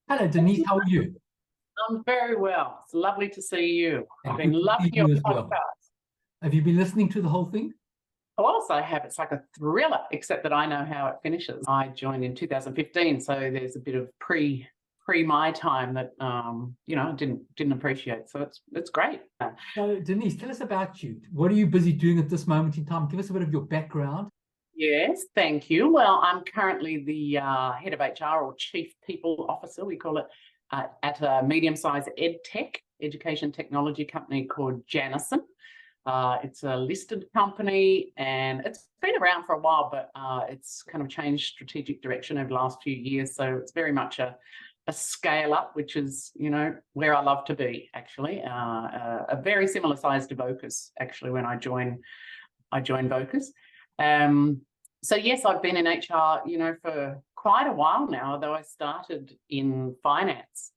Hello, Denise. How are you? I'm very well. It's lovely to see you. And I've been good to loving see your you as podcast. well. Have you been listening to the whole thing? Of course, I have. It's like a thriller, except that I know how it finishes. I joined in 2015, so there's a bit of pre my time that I didn't appreciate. So it's great. So, Denise, tell us about you. What are you busy doing at this moment in time? Give us a bit of your background. Yes, thank you. Well, I'm currently the head of HR, or Chief People Officer, we call it, at a medium-sized education technology company called Denises. It's a listed company and it's been around for a while, but it's kind of changed strategic direction over the last few years. So it's very much a scale up, which is, where I love to be, actually. A very similar size to Vocus, actually, when I joined Vocus. So yes, I've been in HR, for quite a while now, although I started in finance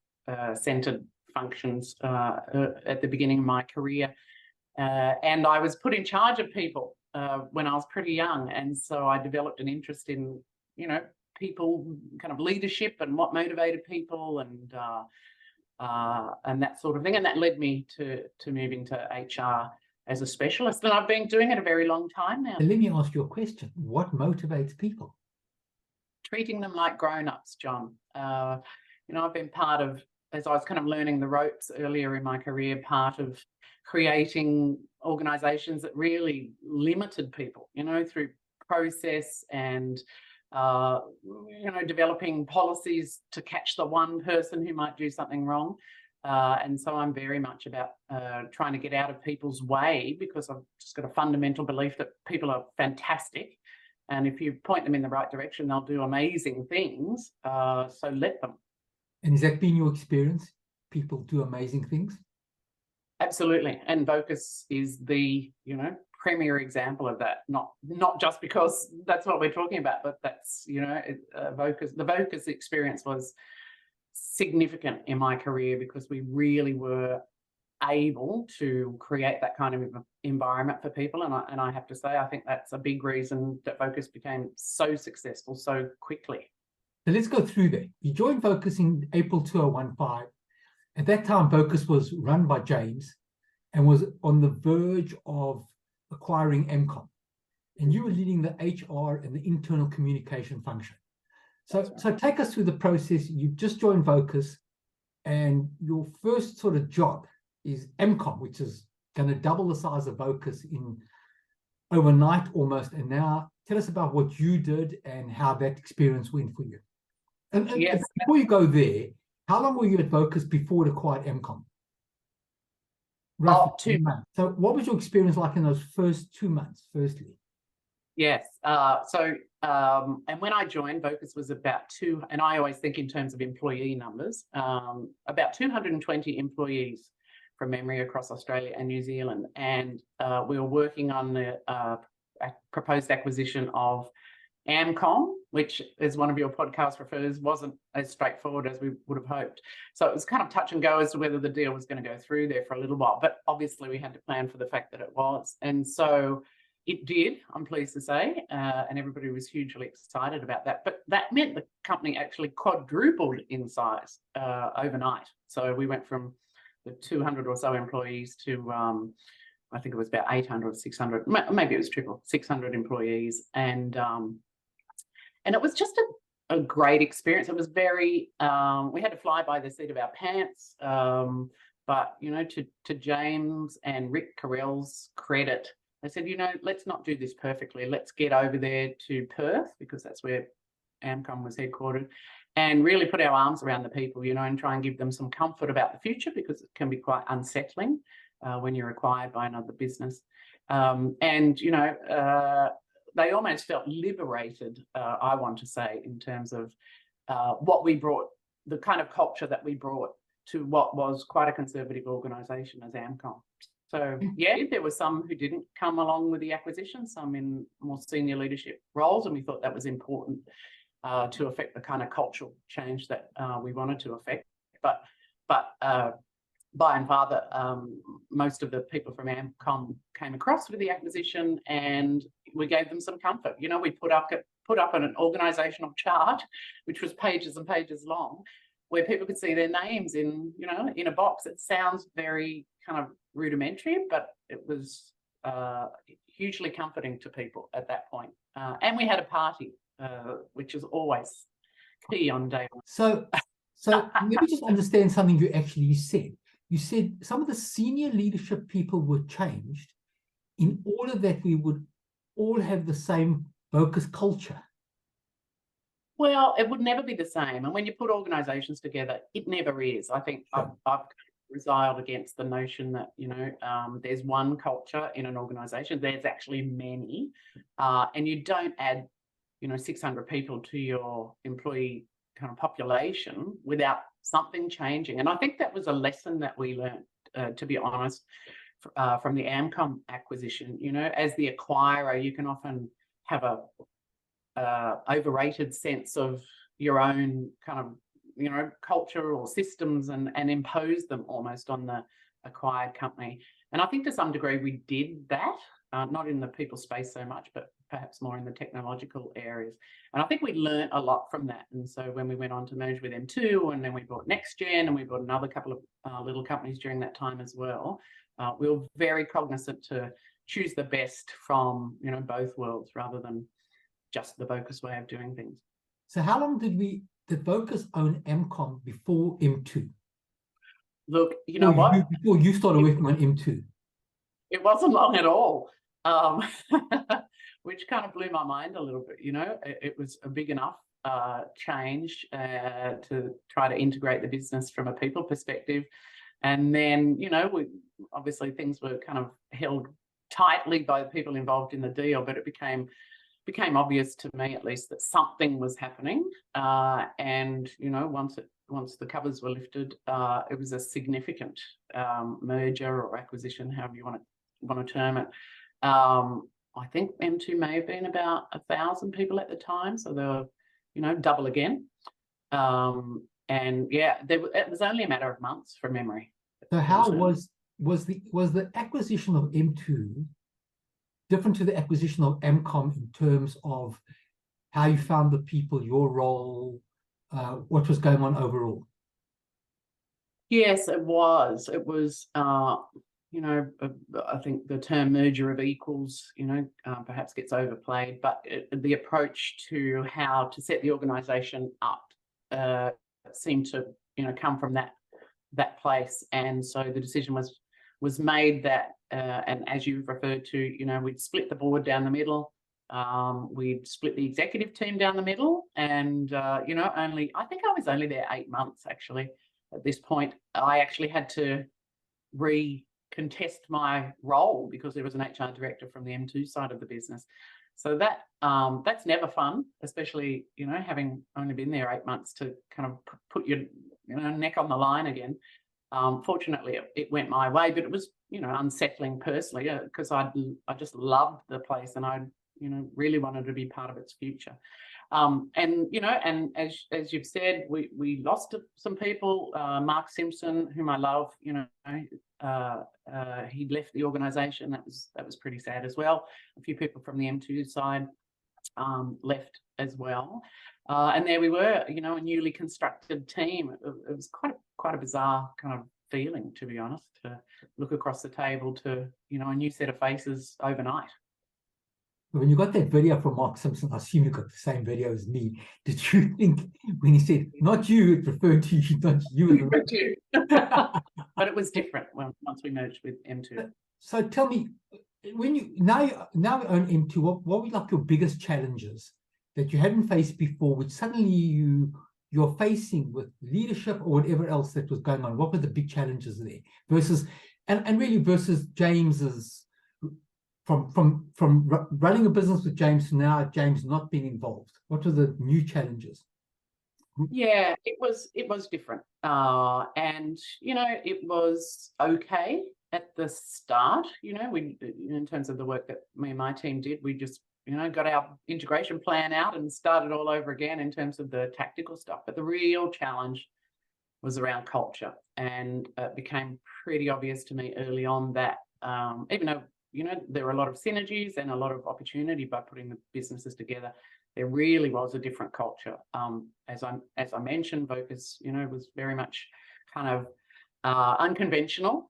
centered functions at the beginning of my career. And I was put in charge of people when I was pretty young. And so I developed an interest in, people, kind of leadership and what motivated people and that sort of thing. And that led me to moving to HR as a specialist. And I've been doing it a very long time now. Let me ask you a question. What motivates people? Treating them like grown-ups, John. I've been part of, as I was kind of learning the ropes earlier in my career, part of creating organisations that really limited people, through process and, developing policies to catch the one person who might do something wrong. And so I'm very much about trying to get out of people's way, because I've just got a fundamental belief that people are fantastic. And if you point them in the right direction, they'll do amazing things. So let them. And has that been your experience? People do amazing things? Absolutely. And Vocus is the, premier example of that. Not just because that's what we're talking about, but that's, Vocus. The Vocus experience was significant in my career because we really were able to create that kind of environment for people. And I have to say, I think that's a big reason that Vocus became so successful so quickly. So let's go through that. You joined Vocus in April 2015. At that time, Vocus was run by James and was on the verge of acquiring MCOM. And you were leading the HR and the internal communication function. So take us through the process. You've just joined Vocus, and your first sort of job is MCOM, which is going to double the size of Vocus in overnight almost. And now tell us about what you did and how that experience went for you. And yes. Before you go there, how long were you at Vocus before it acquired MCOM? Roughly 2 months. So what was your experience like in those first 2 months, firstly? Yes. And when I joined, Vocus was about and I always think in terms of employee numbers, about 220 employees from memory across Australia and New Zealand. And we were working on the proposed acquisition of AmCom, which, as one of your podcasts refers, wasn't as straightforward as we would have hoped. So it was kind of touch and go as to whether the deal was going to go through there for a little while. But obviously we had to plan for the fact that it was. And so it did, I'm pleased to say, and everybody was hugely excited about that. But that meant the company actually quadrupled in size overnight. So we went from the 200 or so employees to, I think it was about 800 or 600, maybe it was triple, 600 employees. And it was just a great experience. It was very, we had to fly by the seat of our pants, but, to James and Rick Carell's credit, they said, let's not do this perfectly. Let's get over there to Perth, because that's where AmCom was headquartered, and really put our arms around the people, and try and give them some comfort about the future, because it can be quite unsettling when you're acquired by another business. They almost felt liberated, I want to say, in terms of what we brought, the kind of culture that we brought to what was quite a conservative organisation as AmCom. So, yeah, there were some who didn't come along with the acquisition, some in more senior leadership roles, and we thought that was important to affect the kind of cultural change that we wanted to affect. But by and far, most of the people from AmCom came across with the acquisition, and we gave them some comfort. We put up an organisational chart, which was pages and pages long, where people could see their names in, you know, in a box. It sounds very kind of rudimentary, but it was hugely comforting to people at that point. And we had a party, which is always key on day one. So let me just understand something you actually said. You said some of the senior leadership people were changed in order that we would all have the same Vocus culture. Well, it would never be the same. And when you put organisations together, it never is. I think Sure. I've resiled against the notion that, you know, there's one culture in an organisation. There's actually many. And you don't add, you know, 600 people to your employee kind of population without something changing. And I think that was a lesson that we learned, to be honest, from the Amcom acquisition. You know, as the acquirer, you can often have a overrated sense of your own kind of, you know, culture or systems and impose them almost on the acquired company. And I think to some degree we did that, not in the people space so much, but perhaps more in the technological areas. And I think we learned a lot from that. And so when we went on to merge with M2, and then we bought NextGen, and we bought another couple of little companies during that time as well, we were very cognizant to choose the best from, you know, both worlds rather than just the Vocus way of doing things. So how long did Vocus own Amcom before M2? Look, you know what? Before you started working on M2? It wasn't long at all, which kind of blew my mind a little bit. You know, it was a big enough change to try to integrate the business from a people perspective. And then, you know, obviously things were kind of held tightly by the people involved in the deal, but it became obvious to me, at least, that something was happening. And, you know, once the covers were lifted, it was a significant merger or acquisition, however you want to term it. I think M2 may have been about 1,000 people at the time, so they were, you know, double again. And yeah, it was only a matter of months from memory. So how was the acquisition of M2 different to the acquisition of Amcom in terms of how you found the people, your role, what was going on overall? Yes, it was. It was, you know, I think the term merger of equals, you know, perhaps gets overplayed, but the approach to how to set the organisation up seemed to, you know, come from that place. And so the decision was made that, and as you've referred to, you know, we'd split the board down the middle, we'd split the executive team down the middle, and, you know, I think I was only there 8 months, actually, at this point. I actually had to recontest my role because there was an HR director from the M2 side of the business. So that's never fun, especially, you know, having only been there 8 months to kind of put your, you know, neck on the line again. Fortunately, it went my way, but it was, you know, unsettling personally because I just loved the place and I, you know, really wanted to be part of its future. And, you know, and as you've said, we lost some people. Mark Simpson, whom I love, you know, he left the organisation. That was pretty sad as well. A few people from the M2 side left as well. And there we were, you know, a newly constructed team. It was quite a bizarre kind of feeling, to be honest, to look across the table to, you know, a new set of faces overnight. When you got that video from Mark Simpson, I assume you got the same video as me. Did you think when he said, not you, it referred to you, not you? But it was different once we merged with M2. So tell me, when you now own M2, what were like your biggest challenges that you hadn't faced before, which suddenly you're facing with leadership or whatever else that was going on? What were the big challenges there versus, and really versus James's, from running a business with James to now James not being involved? What were the new challenges? Yeah, it was different. And, you know, it was okay at the start. You know, in terms of the work that me and my team did, we just, you know, got our integration plan out and started all over again in terms of the tactical stuff. But the real challenge was around culture. And it became pretty obvious to me early on that even though you know, there were a lot of synergies and a lot of opportunity by putting the businesses together. There really was a different culture. As I mentioned, Vocus, you know, was very much kind of unconventional.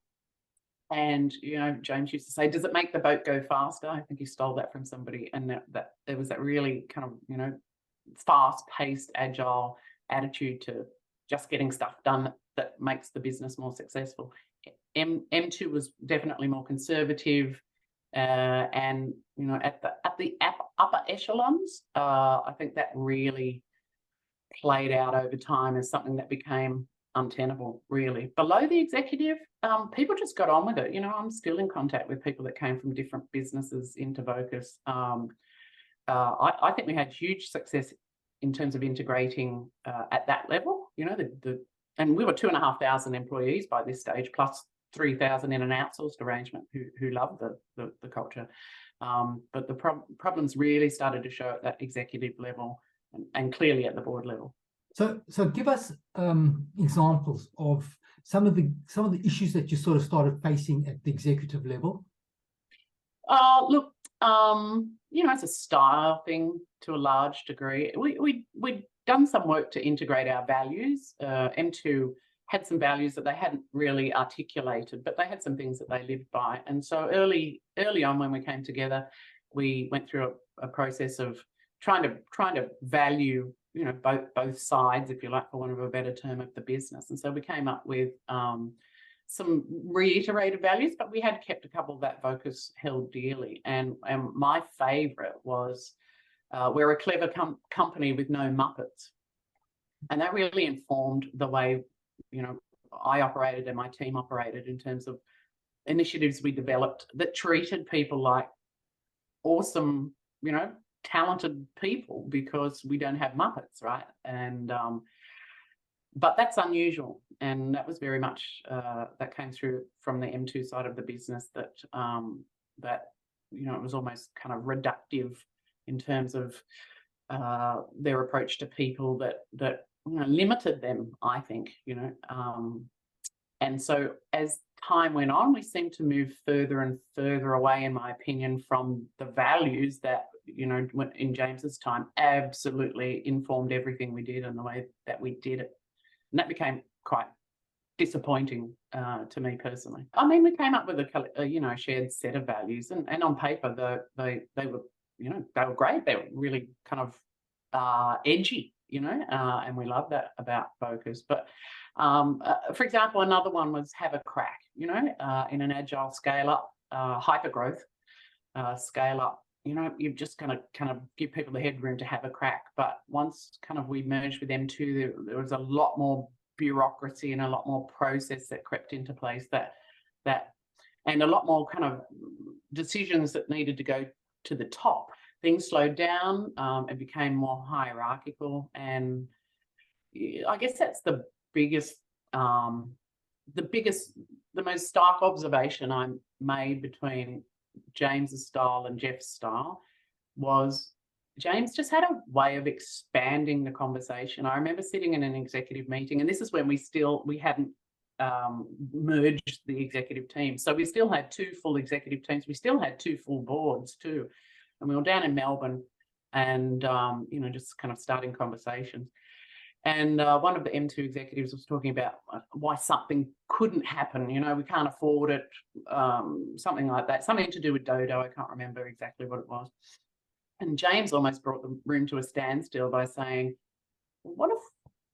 And, you know, James used to say, does it make the boat go faster? I think he stole that from somebody. And that there was that really kind of, you know, fast-paced, agile attitude to just getting stuff done that makes the business more successful. M2 was definitely more conservative, and, you know, at the upper echelons, I think that really played out over time as something that became untenable, really. Below the executive, people just got on with it. You know, I'm still in contact with people that came from different businesses into Vocus. I think we had huge success in terms of integrating at that level. You know, and we were 2,500 employees by this stage, plus 3,000 in an outsourced arrangement who loved the culture. But the problems really started to show at that executive level and clearly at the board level. So give us examples of some of the issues that you sort of started facing at the executive level. Look, you know, it's a style thing to a large degree. We'd done some work to integrate our values. M2 had some values that they hadn't really articulated, but they had some things that they lived by. And so early on when we came together, we went through a process of trying to value, you know, both sides, if you like, for want of a better term, of the business. And so we came up with some reiterated values, but we had kept a couple that Vocus held dearly. And my favourite was we're a clever company with no muppets. And that really informed the way, you know, I operated and my team operated in terms of initiatives we developed that treated people like awesome, you know, talented people, because we don't have muppets, right? And but that's unusual, and that was very much that came through from the M2 side of the business, that that, you know, it was almost kind of reductive in terms of their approach to people, that you know, limited them, I think, you know. And so as time went on, we seemed to move further and further away, in my opinion, from the values that, you know, in James's time absolutely informed everything we did and the way that we did it. And that became quite disappointing to me personally. I mean, we came up with a you know, shared set of values, and on paper they were, you know, they were great. They were really kind of edgy, you know, and we love that about Vocus. But for example, another one was have a crack, you know, in an agile scale up, hyper growth scale up. You know, you're just going to kind of give people the headroom to have a crack. But once kind of we merged with M2, there was a lot more bureaucracy and a lot more process that crept into place, and a lot more kind of decisions that needed to go to the top. Things slowed down. It became more hierarchical, and I guess that's the most stark observation I made between James's style and Jeff's style was James just had a way of expanding the conversation. I remember sitting in an executive meeting, and this is when we hadn't merged the executive team. So we still had 2 full executive teams. We still had 2 full boards too. And we were down in Melbourne and, you know, just kind of starting conversations. And one of the M2 executives was talking about why something couldn't happen. You know, we can't afford it, something like that, something to do with Dodo. I can't remember exactly what it was. And James almost brought the room to a standstill by saying, what if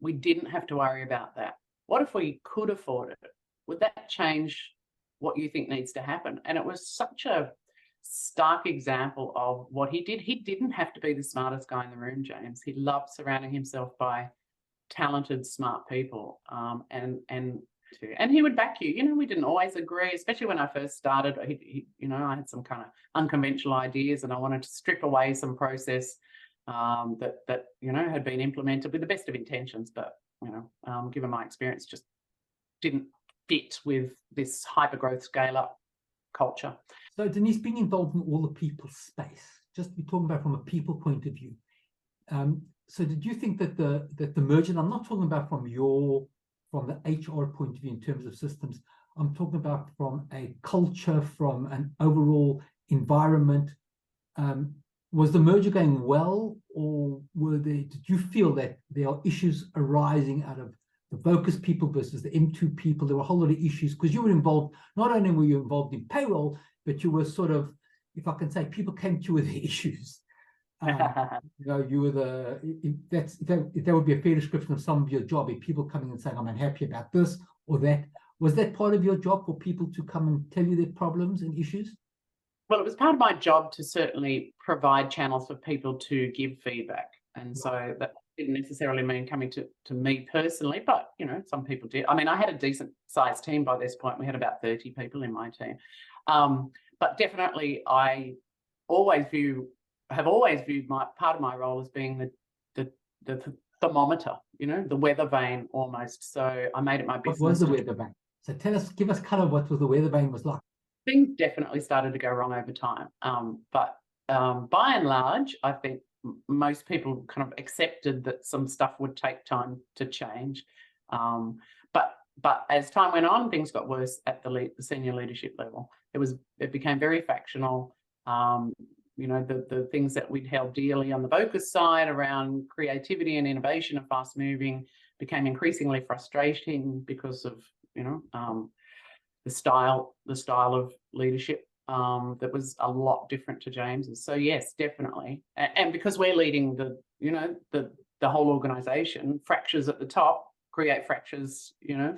we didn't have to worry about that? What if we could afford it? Would that change what you think needs to happen? And it was such a stark example of what he did. He didn't have to be the smartest guy in the room, James. He loved surrounding himself by talented, smart people, and he would back you. You know, we didn't always agree, especially when I first started. You know, I had some kind of unconventional ideas, and I wanted to strip away some process that you know, had been implemented with the best of intentions, but you know, given my experience, just didn't fit with this hyper growth scale up culture. So Denise, being involved in all the people space, just be talking about from a people point of view. So did you think that the merger, and I'm not talking about from the HR point of view in terms of systems, I'm talking about from a culture, from an overall environment. Was the merger going well, or did you feel that there are issues arising out of the Vocus people versus the M2 people? There were a whole lot of issues because you were involved, not only were you involved in payroll, but you were sort of, if I can say, people came to you with the issues. You were if that would be a fair description of some of your job, if people coming and saying, I'm unhappy about this or that. Was that part of your job, for people to come and tell you their problems and issues? Well, it was part of my job to certainly provide channels for people to give feedback. And so that didn't necessarily mean coming to me personally, but, some people did. I mean, I had a decent sized team by this point. We had about 30 people in my team. But definitely I have always viewed part of my role as being the thermometer, the weather vane almost. So I made it my business. What was the weather vane? So give us color what was the weather vane was like. Things definitely started to go wrong over time. But by and large, I think most people kind of accepted that some stuff would take time to change. But as time went on, things got worse at the senior leadership level. It became very factional. The things that we'd held dearly on the Vocus side around creativity and innovation and fast moving became increasingly frustrating because of, the style of leadership that was a lot different to James's. So yes, definitely. And because we're leading the whole organization, fractures at the top create fractures,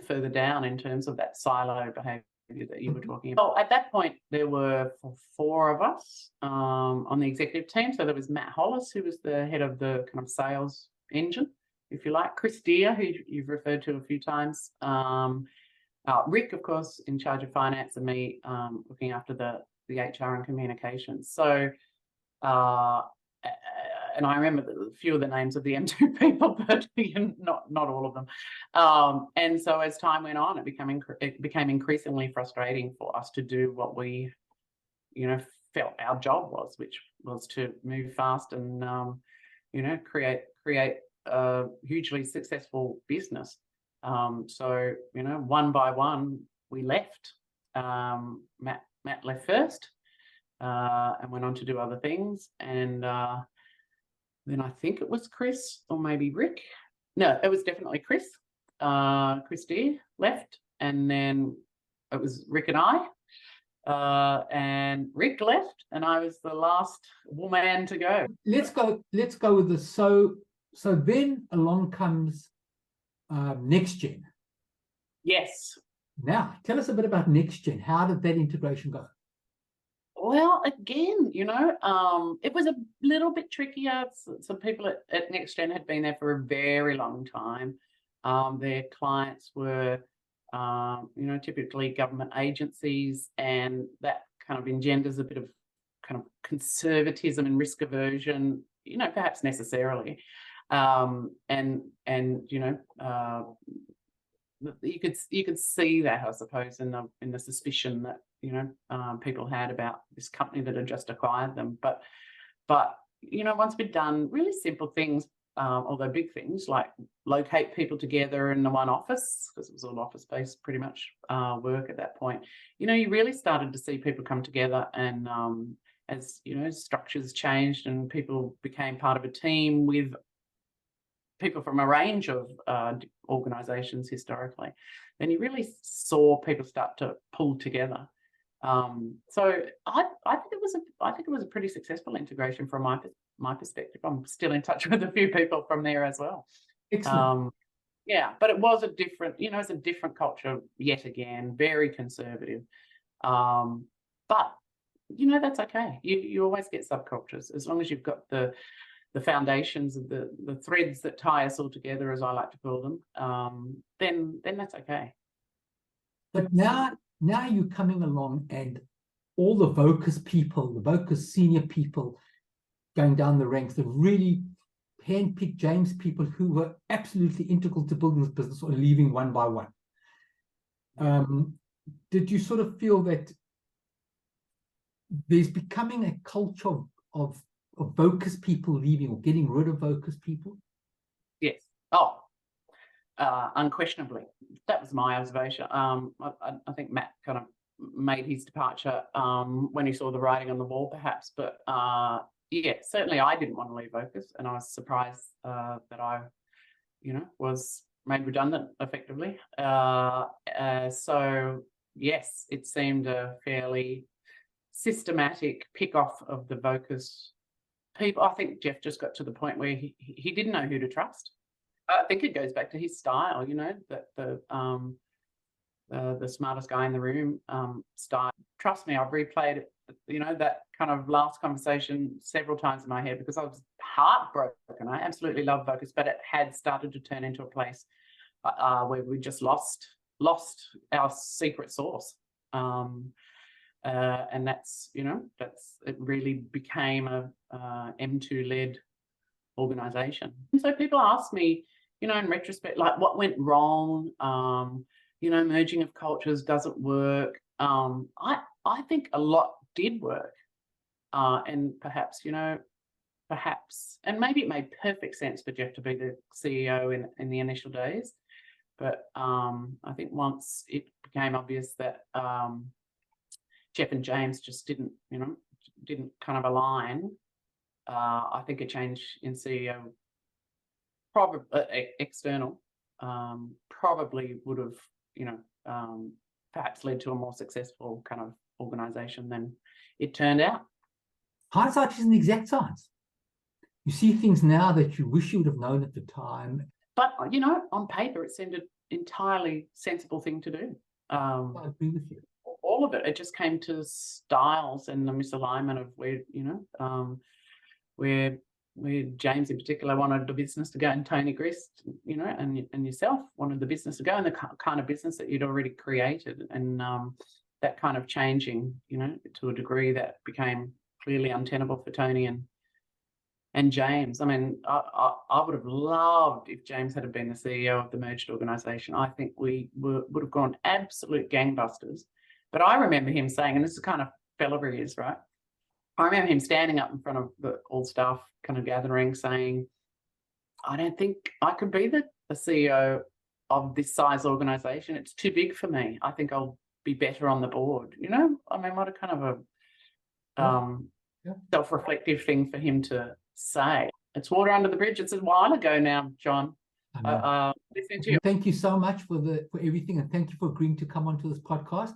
further down in terms of that silo behavior that you were talking about. At that point, there were 4 of us on the executive team. So there was Matt Hollis, who was the head of the kind of sales engine, if you like, Chris Deere, who you've referred to a few times, Rick, of course, in charge of finance, and me looking after the HR and communications. So, and I remember a few of the names of the M2 people, but not all of them. And so as time went on, it became increasingly frustrating for us to do what we, felt our job was, which was to move fast and, create a hugely successful business. So, one by one, we left. Matt left first and went on to do other things. And then I think it was Chris or maybe Rick. No, it was definitely Chris. Chris Deere left. And then it was Rick and I. And Rick left, and I was the last woman to go. Let's go with this. So then along comes NextGen. Yes. Now, tell us a bit about NextGen. How did that integration go? Well, again, it was a little bit trickier. Some people at NextGen had been there for a very long time. Their clients were, typically government agencies, and that kind of engenders a bit of kind of conservatism and risk aversion, perhaps necessarily. You could see that, I suppose, in the suspicion that people had about this company that had just acquired them. But once we'd done really simple things, although big things like locate people together in the one office, because it was all office-based pretty much work at that point, you really started to see people come together, and as structures changed and people became part of a team with people from a range of organisations historically, then you really saw people start to pull together. So I think it was a pretty successful integration from my perspective. I'm still in touch with a few people from there as well. Excellent. Yeah, but it was a different culture yet again, very conservative. But that's okay. You always get subcultures as long as you've got the foundations of the threads that tie us all together, as I like to call them. Then that's okay. But now you're coming along, and all the Vocus people, the Vocus senior people going down the ranks, the really handpicked James people who were absolutely integral to building this business, are leaving one by one. Did you sort of feel that there's becoming a culture of Vocus people leaving or getting rid of Vocus people? Yes. unquestionably. That was my observation. I think Matt kind of made his departure when he saw the writing on the wall, perhaps. But yeah, certainly I didn't want to leave Vocus, and I was surprised that I, was made redundant effectively. So yes, it seemed a fairly systematic pick off of the Vocus people. I think Jeff just got to the point where he didn't know who to trust. I think it goes back to his style, that the smartest guy in the room style. Trust me, I've replayed it, that kind of last conversation several times in my head, because I was heartbroken. I absolutely love Vocus, but it had started to turn into a place where we just lost our secret sauce. And that's, it really became a M2-led organization. And so people ask me, in retrospect, like, what went wrong? Merging of cultures doesn't work. I think a lot did work. And perhaps, and maybe it made perfect sense for Jeff to be the CEO in the initial days. But I think once it became obvious that Jeff and James just didn't kind of align, I think a change in CEO, probably external, probably would have, perhaps led to a more successful kind of organisation than it turned out. Hindsight isn't exact science. You see things now that you wish you would have known at the time. But, on paper, it seemed an entirely sensible thing to do. I agree with you. All of it. It just came to styles and the misalignment of where James in particular wanted the business to go, and Tony Grist, and yourself wanted the business to go in the kind of business that you'd already created. And that kind of changing, to a degree that became clearly untenable for Tony and James. I mean, I would have loved if James had been the CEO of the merged organisation. I think we would have gone absolute gangbusters. But I remember him saying, and this is kind of fellow he is, right? I remember him standing up in front of the all staff kind of gathering saying, I don't think I could be the CEO of this size organisation. It's too big for me. I think I'll be better on the board. I mean, what a kind of a self-reflective thing for him to say. It's water under the bridge. It's a while ago now, John. Listening to you. Thank you so much for everything, and thank you for agreeing to come onto this podcast.